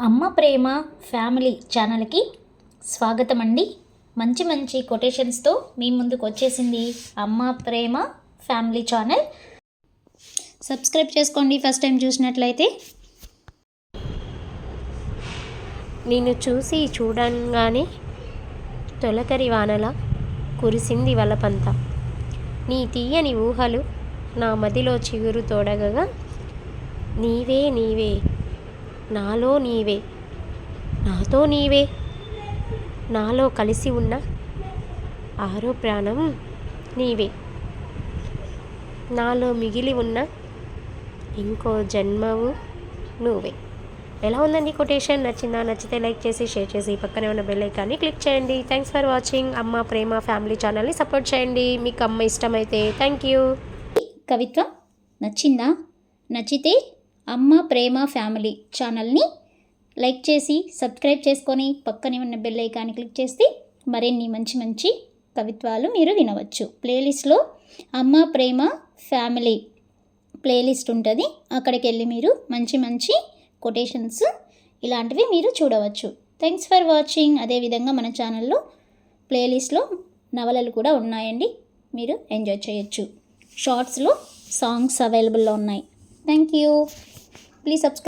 అమ్మ ప్రేమ ఫ్యామిలీ ఛానల్కి స్వాగతం అండి. మంచి మంచి కొటేషన్స్తో మీ ముందుకు వచ్చేసింది అమ్మ ప్రేమ ఫ్యామిలీ ఛానల్. సబ్స్క్రైబ్ చేసుకోండి ఫస్ట్ టైం చూసినట్లయితే. నిన్ను చూసి చూడంగానే తొలకరి వానల కురిసింది వలపంత. నీ తీయని ఊహలు నా మదిలో చిగురు తోడగగా, నీవే నీవే నాలో నీవే నాతో నీవే, నాలో కలిసి ఉన్న ఆరో ప్రాణం నీవే, నాలో మిగిలి ఉన్న ఇంకో జన్మవు నువ్వే. ఎలా ఉందండి కొటేషన్? నచ్చిందా? నచ్చితే లైక్ చేసి షేర్ చేసి పక్కనే ఉన్న బెల్ ఐకాన్ని క్లిక్ చేయండి. Thanks for watching. అమ్మ ప్రేమ ఫ్యామిలీ ఛానల్ని సపోర్ట్ చేయండి మీకు అమ్మ ఇష్టమైతే. Thank you. కవిత్వం నచ్చిందా? నచ్చితే అమ్మ ప్రేమ ఫ్యామిలీ ఛానల్ని లైక్ చేసి సబ్స్క్రైబ్ చేసుకొని పక్కనే ఉన్న బెల్ ఐకాన్ని క్లిక్ చేస్తే మరిన్ని మంచి మంచి కవిత్వాలు మీరు వినవచ్చు. ప్లేలిస్ట్లో అమ్మ ప్రేమ ఫ్యామిలీ ప్లేలిస్ట్ ఉంటుంది. అక్కడికి వెళ్ళి మీరు మంచి మంచి కొటేషన్స్ ఇలాంటివి మీరు చూడవచ్చు. Thanks for watching. అదేవిధంగా మన ఛానల్లో ప్లేలిస్ట్లో నవలలు కూడా ఉన్నాయండి, మీరు ఎంజాయ్ చేయొచ్చు. షార్ట్స్లో సాంగ్స్ అవైలబుల్లో ఉన్నాయి. Thank you. Please subscribe.